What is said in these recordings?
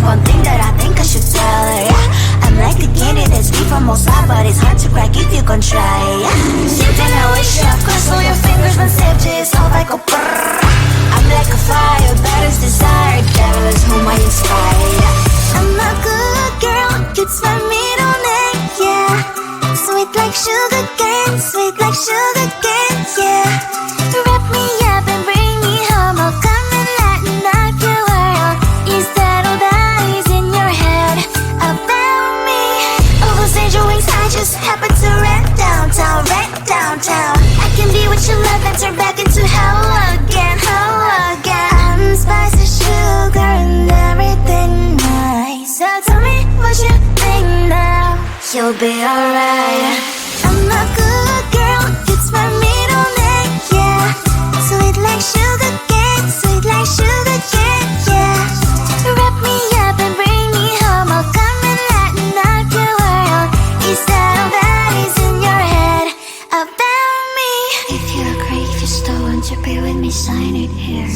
one thing that I think I should tell her. I'm like the candy that's free from all side, but it's hard to crack if you can try. Something I wish you cross all your fingers when safety is off, I go brrrr. I'm like a fire, battles desire, devil is whom I inspire. I'm a good girl, it's my middle name, yeah. Sweet like sugar cane, sweet like sugar cane, yeah. Wrap me up and bring me home, I'll come and lighten up your world. Is that all that is in your head about me? All those angel wings I just happen to rent downtown, I can be what you love and turn back into hell again, I'm spicy sugar and everything nice. So tell me what you think now, you'll be alright. I'm a good girl, it's my middle name, yeah. Sweet like sugar cane, sweet like sugar cane, yeah. Wrap me up and bring me home, I'll come and lighten up your world. Is that all that is in your head about me? If you agree, if you still want to be with me, sign it here.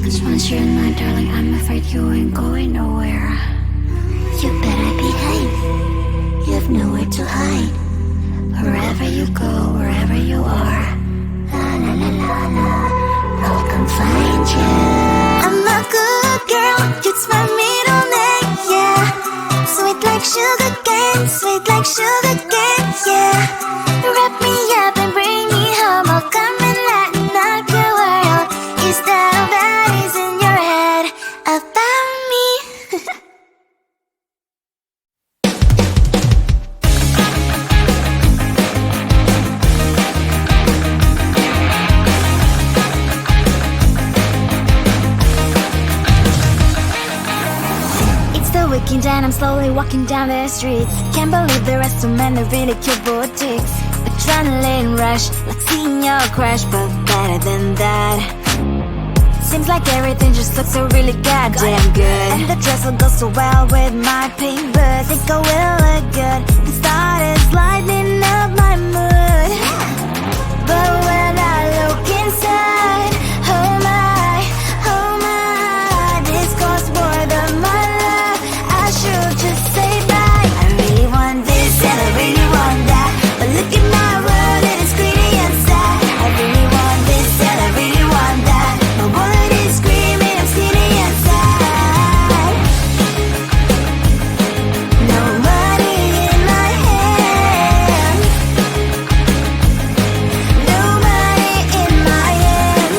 Cause once you're in my darling, I'm afraid you ain't going nowhere. You better behave, you have nowhere to hide. Wherever you go, wherever you are, la la la la la, I'll come find you. I'm a good girl, it's my middle name, yeah. Sweet like sugar cane, sweet like sugar cane, yeah. Wrap me up and bring me home, I'll come and lighten up your world. Is that all that is in your head about me? And I'm slowly walking down the streets. Can't believe there are so many really cute boutiques. Adrenaline rush, like seeing your crush, but better than that. Seems like everything just looks so really goddamn good. And the dress will go so well with my pink boots. Think I will look good and started lighting up my mood. But when I look inside, oh my, this costs more than my love. I should just say bye. I really want this and I really want that, but look at my world, it is greedy inside. I really want this and I really want that. My wallet is screaming, I'm skinny inside. No money in my hand, no money in my hand.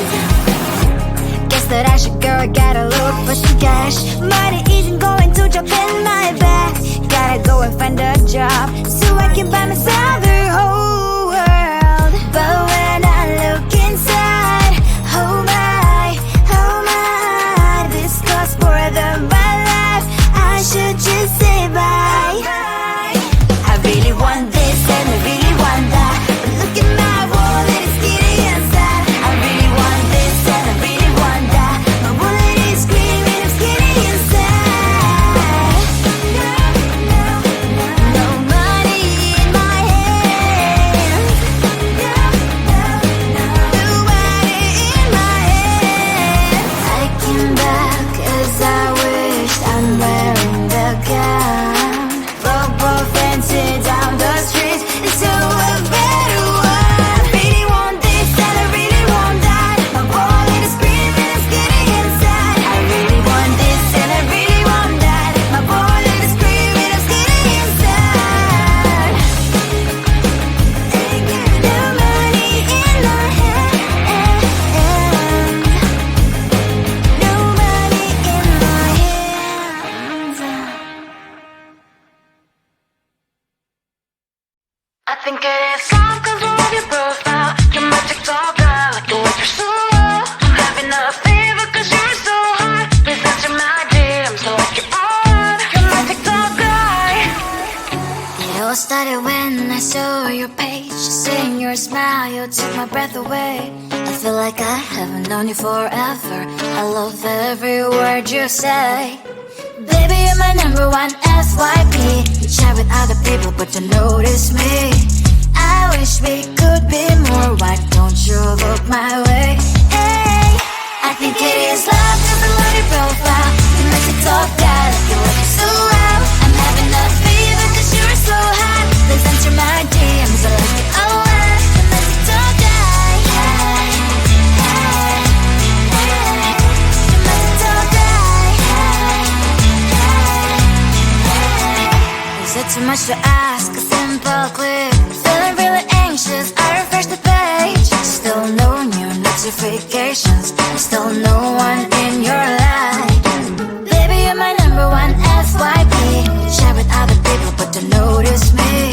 Guess that I should go, gotta look for some cash. Money isn't going to jump in my bag. Gotta go and find a job so I can buy myself the whole world. But when I look inside, oh my, this costs more than my life. I should just say bye. I really want this and I really want that, but look at my wallet, it's skinny inside. I really want this and I really want that. My wallet is screaming, I'm skinny inside. No money in my hand, no money in my hand. I came back 'cause I wish I'm wearing the gown. Robo fancy down the street into a better one. I really want this and I really want that. My wallet is screaming, I'm skinny inside. I really want this and I really want that. My wallet is screaming, I'm skinny inside. No money in my hand, no money in my hands. I think it is all 'cause I love your profile. You're my TikTok guy, like the way you're so low. I'm having a fever 'cause you're so hot. Please answer my DMs, so like you're on. You're my TikTok guy. It all started when I saw your page. Seeing your smile, you took my breath away. I feel like I haven't known you forever. I love every word you say. Baby, you're my number one FYP. You chat with other people, but you notice me. I wish we could be more. Why don't you look my way? Hey, I think it is love 'cause I love your profile. You make it talk that should ask a simple click. Feeling really anxious, I refresh the page. Still no new notifications, still no one in your life. Baby, you're my number one FYP. Share with other people but don't notice me.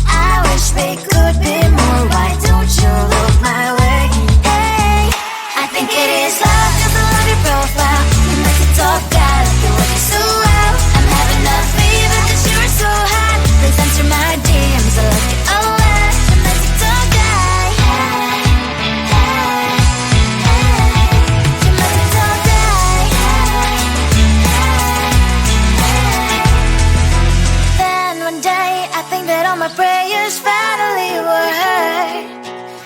I wish we could be more. Why don't you look my way? Hey, I think it is love, cause I love your profile. You make it talk bad, like you're working so well. I'm having a fever cause you're so hot. Please answer my DMs, I like it a lot. You make it talk guy. You make it talk guy. Then one day I think that all my prayers finally were heard.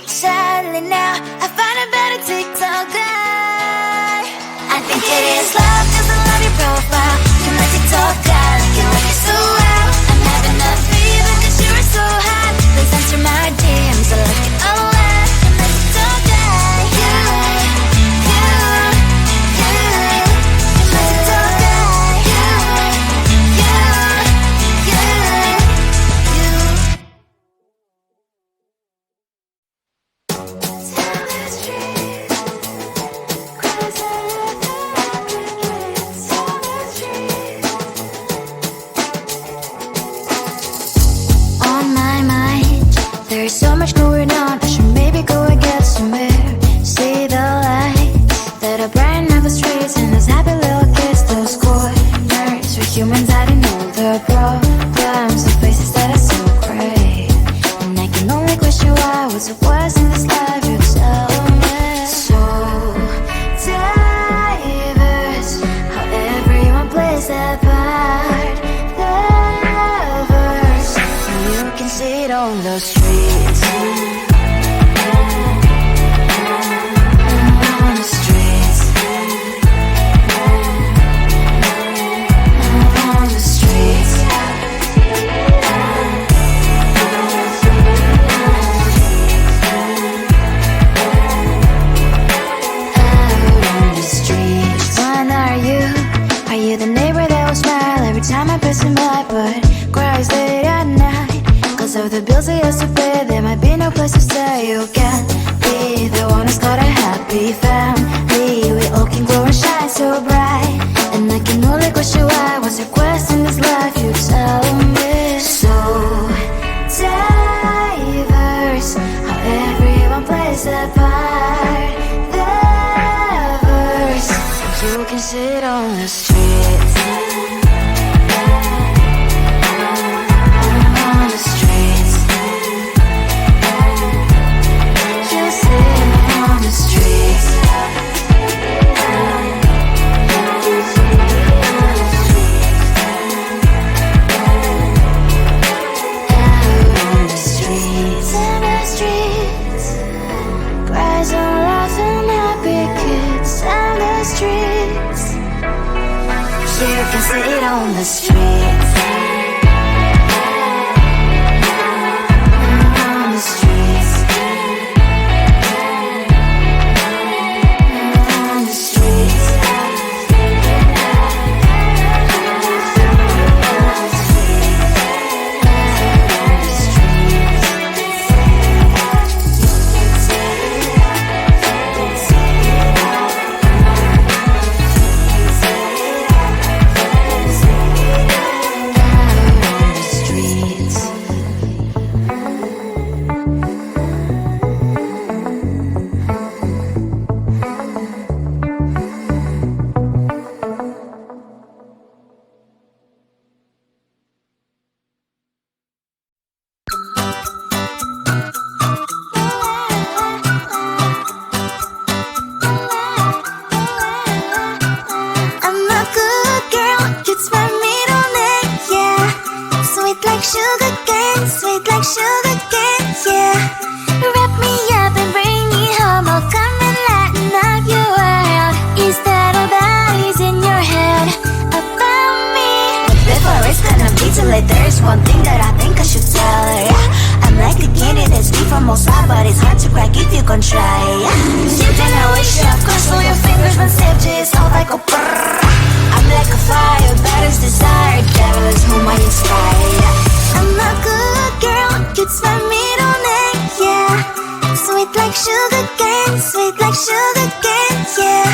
Sadly now I find a better TikTok guy. I think it is love cause I love your profile. You my TikTok guy, like you work it so well. I'm having a fever cause you're so hot. Please answer my DMs, I like it a lot. You my TikTok guy. You my TikTok guy. On my mind, there's so much going on. I should maybe go and get somewhere. See the lights that are brighten up the streets, and those happy little kids, those corners where humans hiding all their problems, the faces that are so great. And I can only question why was it was in this life. You tell me. So diverse, how everyone plays their part. Lovers, you can see it on the streets. On the streets. On the streets. On the streets. When are you? Are you the neighbor that will smile every time I pass him by, but cries late at night? Cause of the bills I used to pay, there might be no place to stay. You can be the one who's got a happy family. We all can glow and shine so bright. And I can only question why was your quest in this life. You tell me. So diverse, how everyone plays their part. Lovers, you can sit on the streets. On the streets. You sit on the streets. On the streets. On the streets. Cries and laughing happy kids. On the streets. You can sit on the streets. On the streets. On the streets. I'm a good girl, it's my middle name, yeah. Sweet like sugar cane, sweet like sugar cane, yeah. Wrap me up and bring me home, I'll come and lighten up your world. Is that all that is in your head about me? Before it's gonna be too late, there's one thing that I think I should tell her, yeah. I'm like a candy that's deep from outside, but it's hard to crack if you can try, yeah. You can always shove, cross all your fingers when sip just all like a brrrr. I'm like a fire, that is desire, devil is whom I inspire, yeah. I'm sugar cane, sweet like sugar cane, yeah.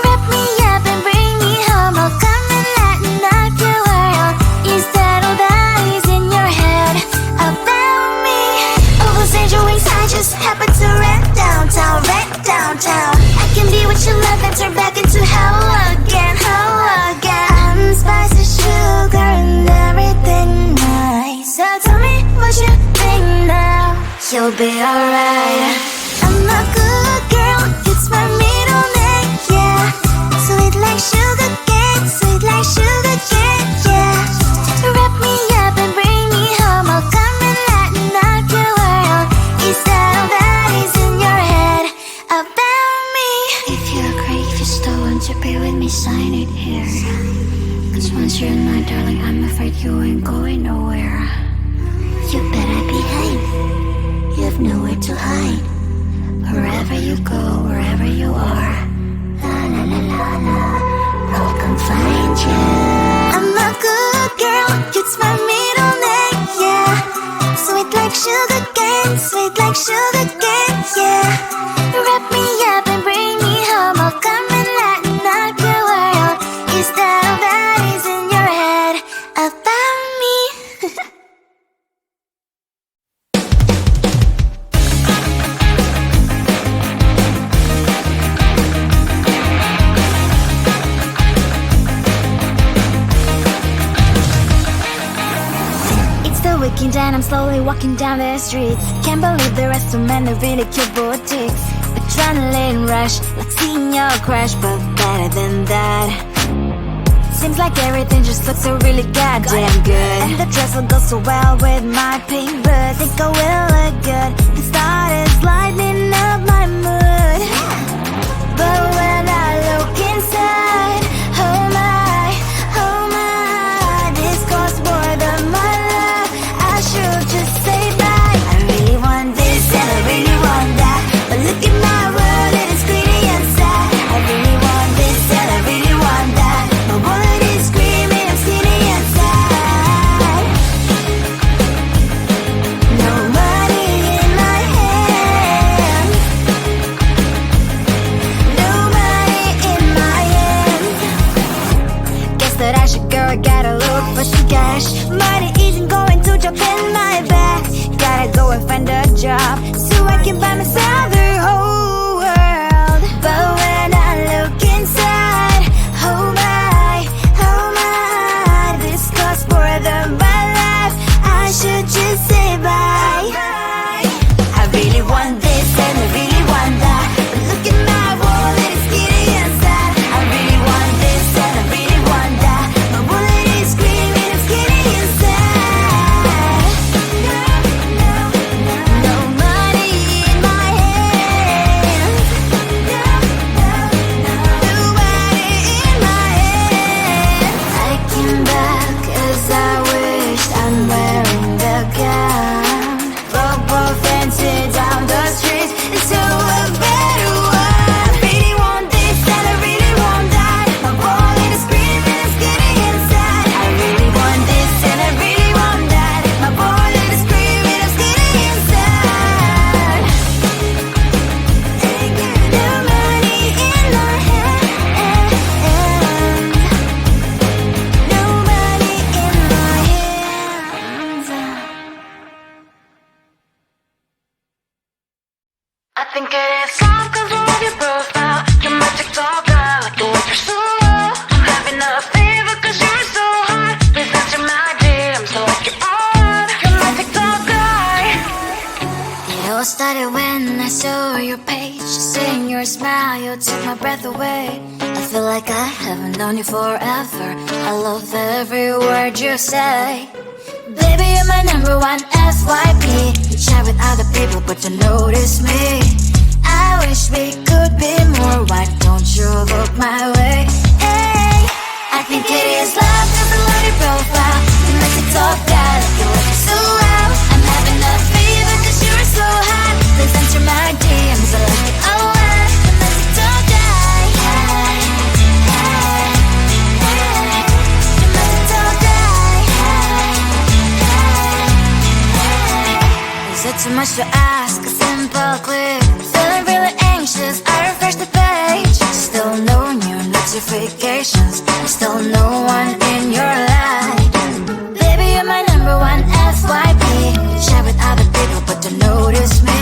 Wrap me up and bring me home, I'll come and lighten up your world. You settle that is in your head about me. Overstand your wings, I just happen to rent downtown, I can be what you love and turn back into hell again, spicy sugar and everything nice. So tell me what you think now. You'll be alright. I'm a good girl, it's my middle name, yeah. Sweet like sugar cane, sweet like sugar cane, yeah. Wrap me up and bring me home, I'll come and lighten up your world. Is that all that is in your head about me? If you agree, if you still want to be with me, sign it here. Cause once you're in my darling, I'm afraid you ain't going nowhere. You better behave, you have nowhere to hide. Wherever you go, wherever you are, la la la la la, I'll come find you. I'm a good girl, it's my middle name, yeah. Sweet like sugar cane, sweet like sugar cane, yeah. Wrap me up and bring me home, I'll come and lighten up your world. Is that all that is in your head about me? It's the weekend and I'm slowly walking down the streets. Can't believe there are so many really cute boutiques. Adrenaline rush, like seeing your crush, but better than that. Seems like everything just looks so really goddamn good. And the dress will go so well with my pink boots. Think I will look good. The start is lighting up my mood. But when I look inside, oh my, this costs more than my love. I should just say bye. I really want this and I really want that, but look at my world, it is pretty inside. I really want this and I really want that. My wallet is screaming, I'm skinny inside. No money in my hand, no money in my hand. Guess that I should go, I gotta look for some cash. Money isn't going to jump in my bag. Gotta go and find a job so I can buy myself the whole world. But when I look inside, oh my, this costs more than my life. I should just say bye. I really want this and I really want that, but look at my wallet, it's skinny inside. I really want this and I really want that. My wallet is screaming, I'm skinny inside. No money in my hand, no money in my hand. I came back as I wished, I'm wearing the gown. Both fancy down the street into a better one. I really want this and I really want that. My wallet is screaming, I'm skinny inside. I really want this and I really want that. My wallet is screaming, I'm skinny inside. No money in my hand, no money in my hands. I think it is soft cause I love your profile. You're my TikToker, like the way you're so low. I'm having a fever cause you're so hot. Please answer my DMs so I can on. You're my TikToker. It all started when I saw your page. Seeing your smile, you took my breath away. I feel like I haven't known you forever. I love every word you say. Baby, you're my number one FYP. You chat with other people, but you notice me. I wish we could be more. Why don't you look my way? Hey, I think it is love cause I love your profile. You make it talk that like you look so well. I'm having a fever cause you're so hot. Please answer my DMs, I like it a lot. You make it talk that. You make it talk that. Is it too much to ask? A simple click, feeling to notice me.